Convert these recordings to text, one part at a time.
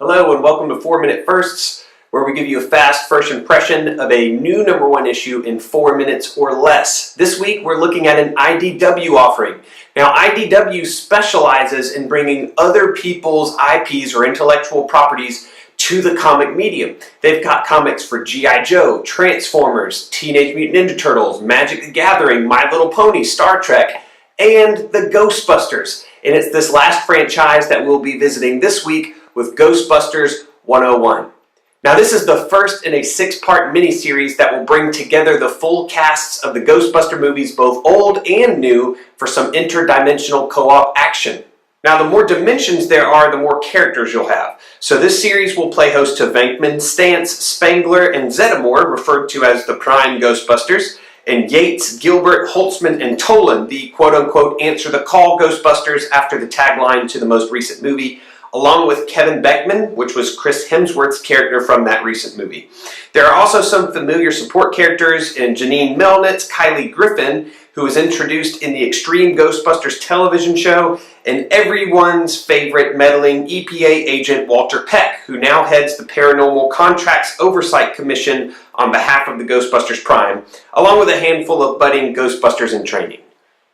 Hello and welcome to 4 Minute Firsts, where we give you a fast first impression of a new #1 issue in 4 minutes or less. This week we're looking at an IDW offering. Now IDW specializes in bringing other people's IPs or intellectual properties to the comic medium. They've got comics for G.I. Joe, Transformers, Teenage Mutant Ninja Turtles, Magic the Gathering, My Little Pony, Star Trek, and the Ghostbusters. And it's this last franchise that we'll be visiting this week with Ghostbusters 101. Now this is the first in a 6-part miniseries that will bring together the full casts of the Ghostbuster movies, both old and new, for some interdimensional co-op action. Now the more dimensions there are, the more characters you'll have. So this series will play host to Venkman, Stantz, Spangler, and Zeddemore, referred to as the Prime Ghostbusters, and Yates, Gilbert, Holtzman, and Toland, the quote-unquote answer the call Ghostbusters after the tagline to the most recent movie, along with Kevin Beckman, which was Chris Hemsworth's character from that recent movie. There are also some familiar support characters in Janine Melnitz, Kylie Griffin, who was introduced in the Extreme Ghostbusters television show, and everyone's favorite meddling EPA agent Walter Peck, who now heads the Paranormal Contracts Oversight Commission on behalf of the Ghostbusters Prime, along with a handful of budding Ghostbusters in training.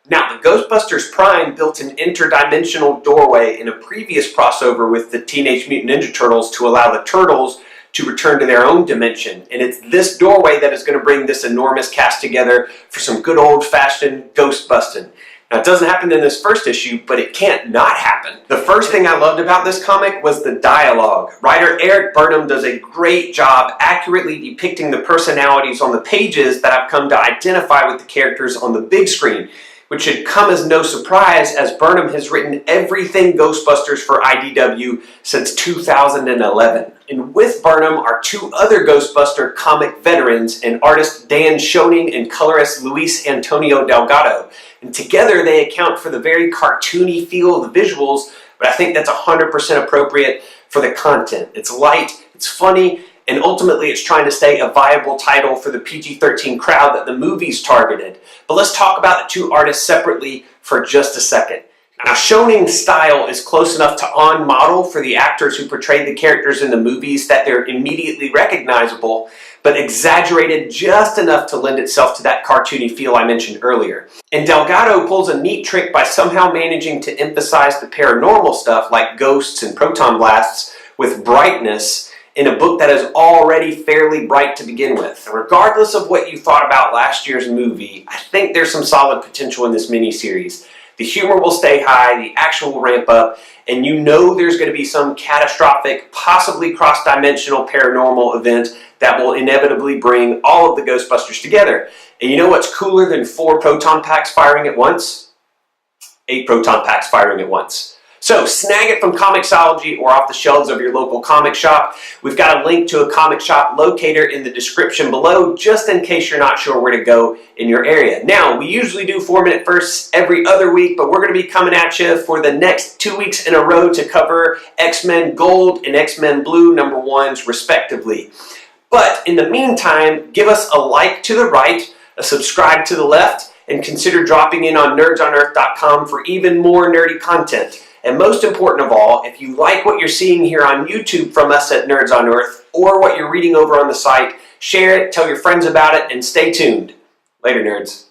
Now, the Ghostbusters Prime built an interdimensional doorway in a previous crossover with the Teenage Mutant Ninja Turtles to allow the Turtles to return to their own dimension. And it's this doorway that is going to bring this enormous cast together for some good old-fashioned ghost-busting. Now, it doesn't happen in this first issue, but it can't not happen. The first thing I loved about this comic was the dialogue. Writer Erik Burnham does a great job accurately depicting the personalities on the pages that I've come to identify with the characters on the big screen, which should come as no surprise as Burnham has written everything Ghostbusters for IDW since 2011. And with Burnham are two other Ghostbuster comic veterans, and artist Dan Schoening and colorist Luis Antonio Delgado. And together they account for the very cartoony feel of the visuals, but I think that's 100% appropriate for the content. It's light, it's funny, and ultimately it's trying to stay a viable title for the PG-13 crowd that the movie's targeted. But let's talk about the two artists separately for just a second. Now, Schoening's style is close enough to on-model for the actors who portrayed the characters in the movies that they're immediately recognizable, but exaggerated just enough to lend itself to that cartoony feel I mentioned earlier. And Delgado pulls a neat trick by somehow managing to emphasize the paranormal stuff like ghosts and proton blasts with brightness in a book that is already fairly bright to begin with. Regardless of what you thought about last year's movie, I think there's some solid potential in this miniseries. The humor will stay high, the action will ramp up, and you know there's going to be some catastrophic, possibly cross-dimensional paranormal event that will inevitably bring all of the Ghostbusters together. And you know what's cooler than 4 proton packs firing at once? 8 proton packs firing at once. So snag it from Comixology or off the shelves of your local comic shop. We've got a link to a comic shop locator in the description below, just in case you're not sure where to go in your area. Now, we usually do 4 Minute Firsts every other week, but we're going to be coming at you for the next 2 weeks in a row to cover X-Men Gold and X-Men Blue #1s respectively. But in the meantime, give us a like to the right, a subscribe to the left, and consider dropping in on nerdsonearth.com for even more nerdy content. And most important of all, if you like what you're seeing here on YouTube from us at Nerds on Earth, or what you're reading over on the site, share it, tell your friends about it, and stay tuned. Later, nerds.